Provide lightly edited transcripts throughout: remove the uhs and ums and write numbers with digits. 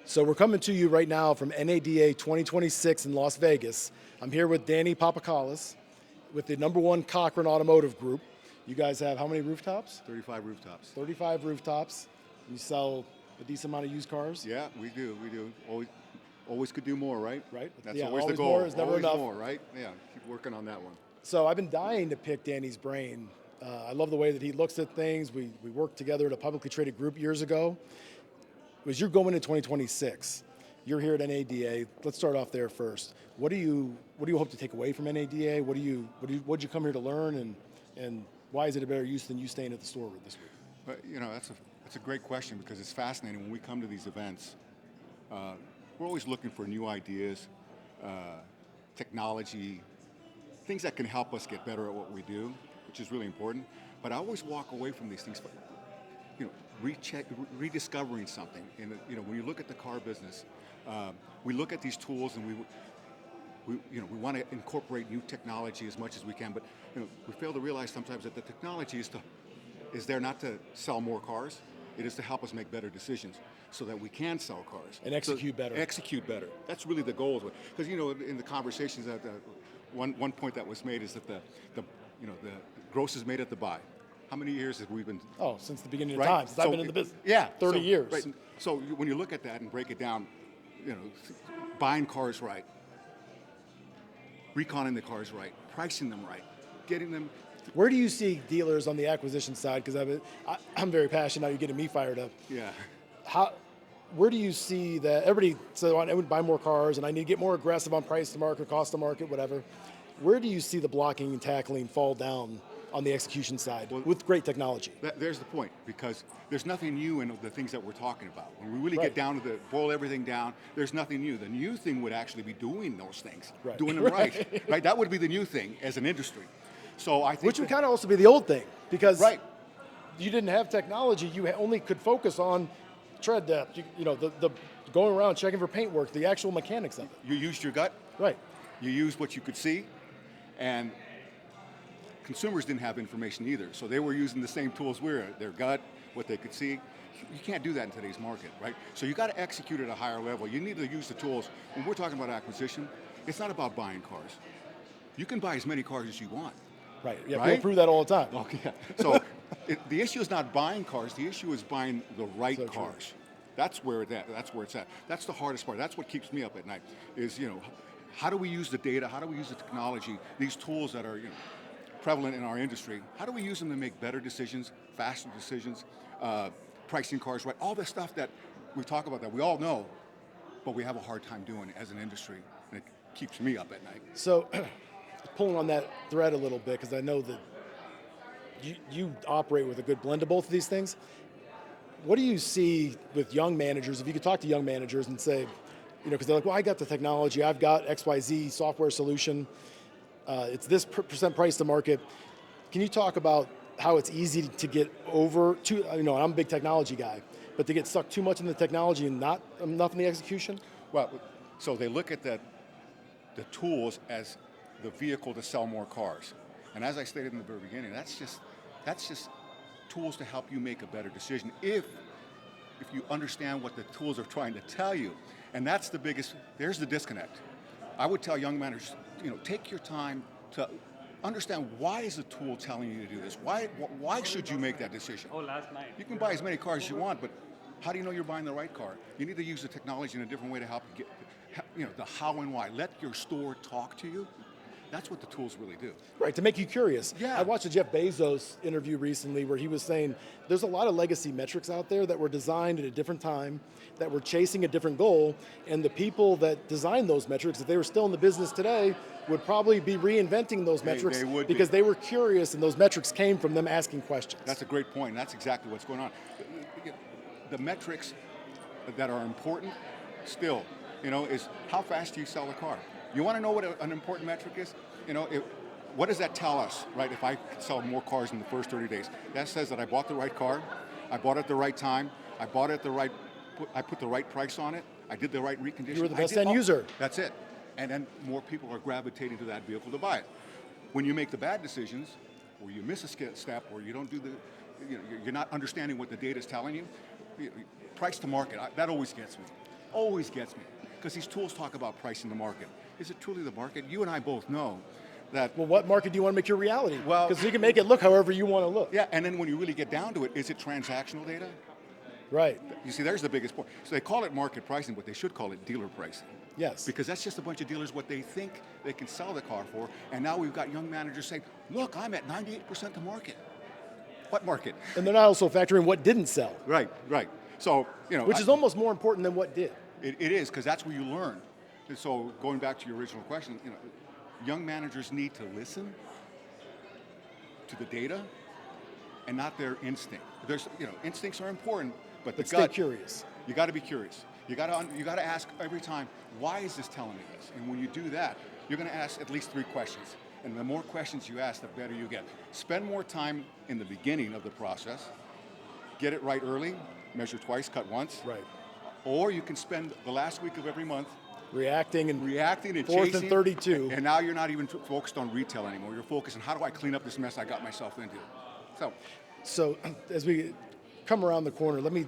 So we're coming to you right now from NADA 2026 in Las Vegas. I'm here with Danny Papakalos with the #1 Cochran Automotive Group. You guys have how many rooftops? 35 rooftops. 35 rooftops. You sell a decent amount of used cars? Yeah, we do. We do. Always could do more, right? Right. That's Yeah, always the always goal. more is never always enough. more, right? Yeah, keep working on that one. So I've been dying to pick Danny's brain. I love the way that he looks at things. We worked together at a publicly traded group years ago. As you're going into 2026, you're here at NADA. Let's start off there first. What do you hope to take away from NADA? What'd you come here to learn, and why is it a better use than you staying at the store this week? But that's a great question because it's fascinating when we come to these events. We're always looking for new ideas, technology, things that can help us get better at what we do, which is really important. But I always walk away from these things, rediscovering something. And when you look at the car business, we look at these tools and we want to incorporate new technology as much as we can. But we fail to realize sometimes that the technology is there not to sell more cars. It is to help us make better decisions so that we can sell cars and execute better. Execute better. That's really the goal. Because in the conversations that one point that was made is that the gross is made at the buy. How many years have we been? Oh, since the beginning of right? time. Since I've been in the business. Yeah, 30 years. Right. So when you look at that and break it down, buying cars right, reconning the cars right, pricing them right, getting them. Where do you see dealers on the acquisition side? Because I'm very passionate. Now you're getting me fired up. Yeah. Where do you see that everybody says, I would buy more cars and I need to get more aggressive on price to market, cost to market, whatever. Where do you see the blocking and tackling fall down on the execution side with great technology? There's the point, because there's nothing new in the things that we're talking about. When we really Right. get down to boil everything down, there's nothing new. The new thing would actually be doing those things, Right. doing them right. Right? That would be the new thing as an industry. So I think Which would kind of also be the old thing, because right. you didn't have technology. You only could focus on tread depth, the going around checking for paint work, the actual mechanics of it. You used your gut. Right. You used what you could see, and consumers didn't have information either. So they were using the same tools we were, their gut, what they could see. You can't do that in today's market, right? So you got to execute at a higher level. You need to use the tools. When we're talking about acquisition, it's not about buying cars. You can buy as many cars as you want. Right. Yeah, right? people prove that all the time. Okay. So the issue is not buying cars. The issue is buying the right So cars. true. That's where it's at. That's the hardest part. That's what keeps me up at night. Is how do we use the data? How do we use the technology? These tools that are prevalent in our industry. How do we use them to make better decisions, faster decisions, pricing cars right? All the stuff that we talk about that we all know, but we have a hard time doing as an industry, and it keeps me up at night. So, pulling on that thread a little bit, because I know that you operate with a good blend of both of these things. What do you see with young managers? If you could talk to young managers and say, because they're like, well, I got the technology, I've got XYZ software solution, it's this percent price to market. Can you talk about how it's easy to get over to, I'm a big technology guy, but to get stuck too much in the technology and not enough in the execution? Well, so they look at the tools as the vehicle to sell more cars. And as I stated in the very beginning, that's just tools to help you make a better decision if you understand what the tools are trying to tell you. And that's there's the disconnect. I would tell young managers, take your time to understand, why is the tool telling you to do this? Why should you make that decision? Oh, last night. You can buy as many cars as you want, but how do you know you're buying the right car? You need to use the technology in a different way to help you get, the how and why. Let your store talk to you. That's what the tools really do. Right, to make you curious. Yeah. I watched a Jeff Bezos interview recently where he was saying there's a lot of legacy metrics out there that were designed at a different time, that were chasing a different goal, and the people that designed those metrics, if they were still in the business today, would probably be reinventing those metrics because they were curious, and those metrics came from them asking questions. That's a great point, and that's exactly what's going on. The metrics that are important still, is how fast do you sell a car? You want to know what an important metric is? What does that tell us, right? If I sell more cars in the first 30 days, that says that I bought the right car, I bought it at the right time, I bought it I put the right price on it, I did the right reconditioning. You were the best end user. That's it. And then more people are gravitating to that vehicle to buy it. When you make the bad decisions, or you miss a step, or you don't do you're not understanding what the data is telling you, price to market, that always gets me. always gets me, because these tools talk about pricing the market. Is it truly the market? You and I both know that. Well, what market do you want to make your reality? Well, because you can make it look however you want to look. Yeah, and then when you really get down to it, is it transactional data? Right. You see, there's the biggest point. So they call it market pricing, but they should call it dealer pricing. Yes. Because that's just a bunch of dealers what they think they can sell the car for, and now we've got young managers saying, look, I'm at 98% the market. What market? And they're not also factoring what didn't sell. Right, right. So, which is almost more important than what did. It is, because that's where you learn. And so going back to your original question, young managers need to listen to the data and not their instinct. Instincts are important, but the gut. Stay curious. You got to be curious. You got to ask every time, why is this telling me this? And when you do that, you're going to ask at least 3 questions. And the more questions you ask, the better you get. Spend more time in the beginning of the process. Get it right early. Measure twice, cut once. Right. Or you can spend the last week of every month reacting and chasing. 4th and 32. And now you're not even focused on retail anymore. You're focused on how do I clean up this mess I got myself into. So as we come around the corner, let me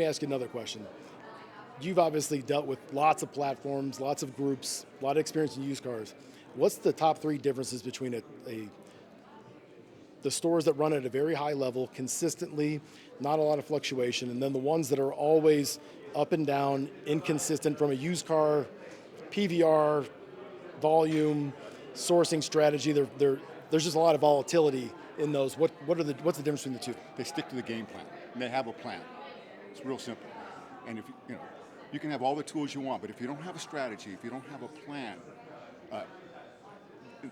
ask you another question. You've obviously dealt with lots of platforms, lots of groups, a lot of experience in used cars. What's the top 3 differences between the stores that run at a very high level consistently, not a lot of fluctuation, and then the ones that are always up and down, inconsistent from a used car, PVR, volume, sourcing strategy? There's just a lot of volatility in those. What's the difference between the 2? They stick to the game plan, and they have a plan. It's real simple. And if you can have all the tools you want, but if you don't have a strategy, if you don't have a plan,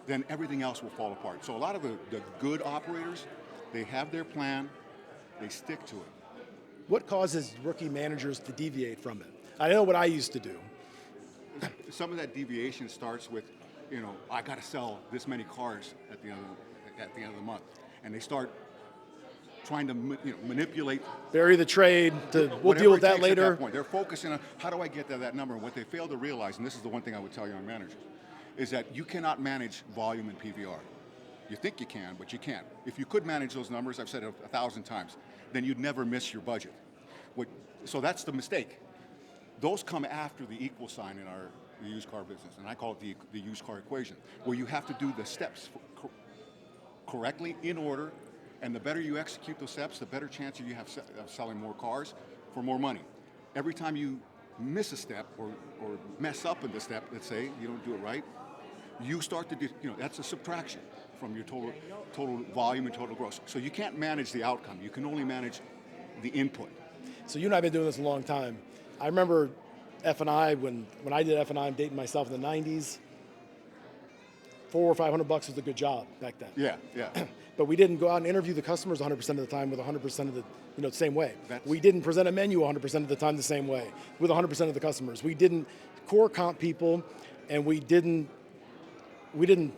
then everything else will fall apart. So a lot of the good operators, they have their plan, they stick to it. What causes rookie managers to deviate from it? I know what I used to do. Some of that deviation starts with, I got to sell this many cars at the end of the month, and they start trying to manipulate. Bury the trade. We'll deal with that later. At that point. They're focusing on how do I get to that number. And what they fail to realize, and this is the one thing I would tell young managers, is that you cannot manage volume in PVR. You think you can, but you can't. If you could manage those numbers, I've said it 1,000 times, then you'd never miss your budget. So that's the mistake. Those come after the equal sign in the used car business, and I call it the used car equation, where you have to do the steps correctly, in order, and the better you execute those steps, the better chance you have of selling more cars for more money. Every time you miss a step or mess up in the step, let's say, you don't do it right, you start to do, that's a subtraction from your total volume and total gross. So you can't manage the outcome. You can only manage the input. So you and I have been doing this a long time. I remember F&I, when I did F&I, I'm dating myself in the 90s, $400 or $500 was a good job back then. Yeah. But we didn't go out and interview the customers 100% of the time with 100% of the same way. We didn't present a menu 100% of the time the same way with 100% of the customers. We didn't core comp people, and we didn't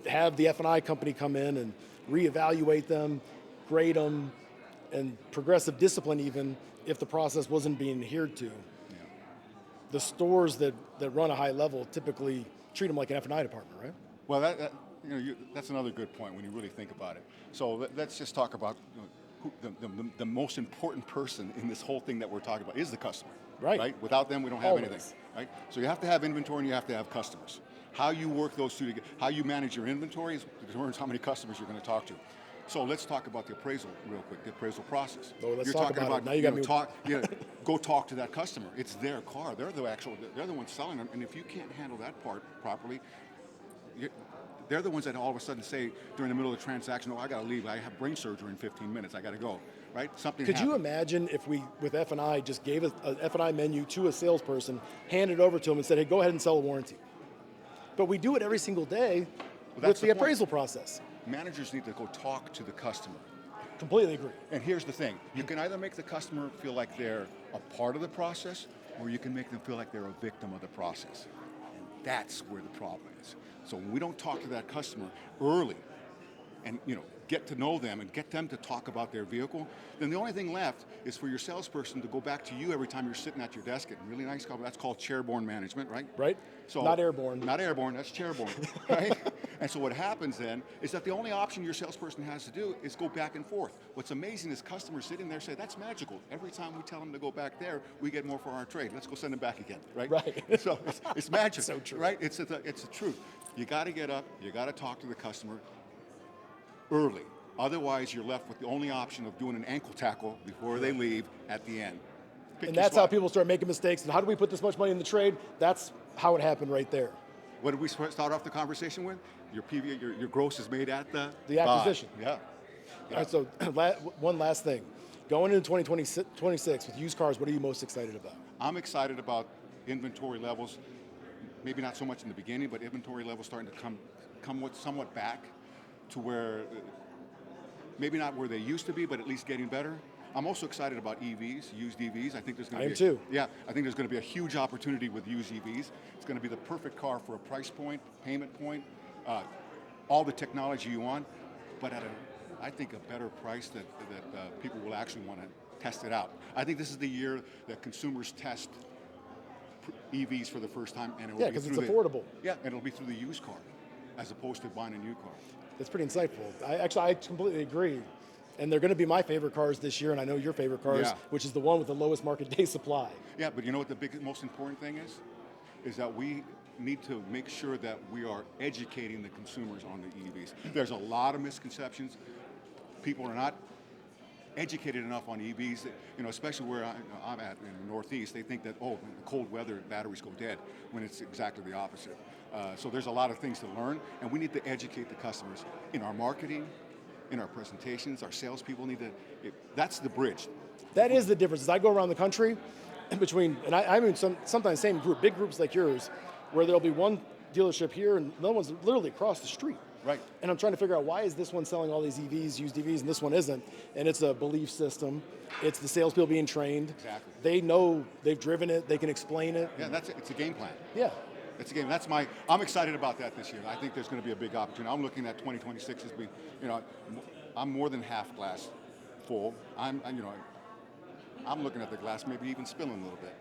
have the F&I company come in and reevaluate them, grade them, and progressive discipline even if the process wasn't being adhered to. Yeah. The stores that run a high level typically treat them like an F&I department, right? Well, that's another good point when you really think about it. So let's just talk about the most important person in this whole thing that we're talking about is the customer. Right? Without them, we don't have Always. anything. Right? So you have to have inventory and you have to have customers. How you work those two together, how you manage your inventory determines how many customers you're going to talk to. So let's talk about the appraisal real quick, the appraisal process. Oh, let's talk about it. Now you got me. Go talk to that customer. It's their car. They're the ones selling them. And if you can't handle that part properly, they're the ones that all of a sudden say during the middle of the transaction, "Oh, I got to leave. I have brain surgery in 15 minutes. I got to go." Right? Could you imagine if we, with F&I, just gave an F&I menu to a salesperson, handed it over to him, and said, "Hey, go ahead and sell a warranty." But we do it every single day with the appraisal process. Managers need to go talk to the customer. Completely agree. And here's the thing. You can either make the customer feel like they're a part of the process, or you can make them feel like they're a victim of the process. And that's where the problem is. So when we don't talk to that customer early and get to know them and get them to talk about their vehicle, then the only thing left is for your salesperson to go back to you every time you're sitting at your desk. At really nice company. That's called chairborne management, right? Right. So not airborne. Not airborne. That's chairborne, right? And so what happens then is that the only option your salesperson has to do is go back and forth. What's amazing is customers sitting there say, that's magical. Every time we tell them to go back there, we get more for our trade. Let's go send them back again, right? Right. So it's magic, So true. right? It's the truth. You got to get up, you got to talk to the customer early. Otherwise, you're left with the only option of doing an ankle tackle before they leave at the end. Pick And your that's how spot. people start making mistakes. And how do we put this much money in the trade? That's how it happened right there. What did we start off the conversation with? Your PV, your gross is made at the The buy. acquisition. Yeah. All right, so one last thing. Going into 2026 with used cars, what are you most excited about? I'm excited about inventory levels. Maybe not so much in the beginning, but inventory levels starting to come somewhat back to where, maybe not where they used to be, but at least getting better. I'm also excited about EVs, used EVs. I think there's going to be too. Yeah, I think there's going to be a huge opportunity with used EVs. It's going to be the perfect car for a price point, payment point, all the technology you want, but at I think a better price that people will actually want to test it out. I think this is the year that consumers test EVs for the first time, and it will be because through it's affordable. and it'll be through the used car, as opposed to buying a new car. That's pretty insightful. I completely agree. And they're going to be my favorite cars this year, and I know your favorite cars, Yeah. which is the one with the lowest market day supply. Yeah, but you know what the most important thing is? Is that we need to make sure that we are educating the consumers on the EVs. There's a lot of misconceptions. People are not educated enough on EVs, especially where I'm at in the Northeast. They think that, in cold weather, batteries go dead, when it's exactly the opposite. So there's a lot of things to learn, and we need to educate the customers in our marketing, in our presentations. Our salespeople need to, that's the bridge. That is the difference. As I go around the country, I mean sometimes same group, big groups like yours, where there'll be one dealership here and another one's literally across the street. Right. And I'm trying to figure out, why is this one selling all these EVs, used EVs, and this one isn't? And it's a belief system. It's the salespeople being trained. Exactly. They know, they've driven it, they can explain it. Yeah, that's it. It's a game plan. Yeah. It's a game. I'm excited about that this year. I think there's going to be a big opportunity. I'm looking at 2026 as being, I'm more than half glass full. I'm looking at the glass maybe even spilling a little bit.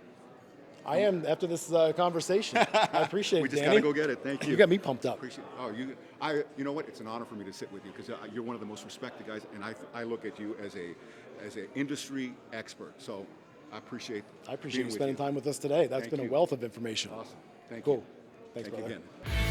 I am after this conversation. I appreciate We it, just Danny. got to go get it. Thank you. You got me pumped up. Appreciate it. You know what? It's an honor for me to sit with you, because you're one of the most respected guys, and I look at you as an industry expert. So I appreciate you spending time with us today. That's Thank been you. a wealth of information. Awesome. Thank Cool. you. Thanks, Thank you brother. again.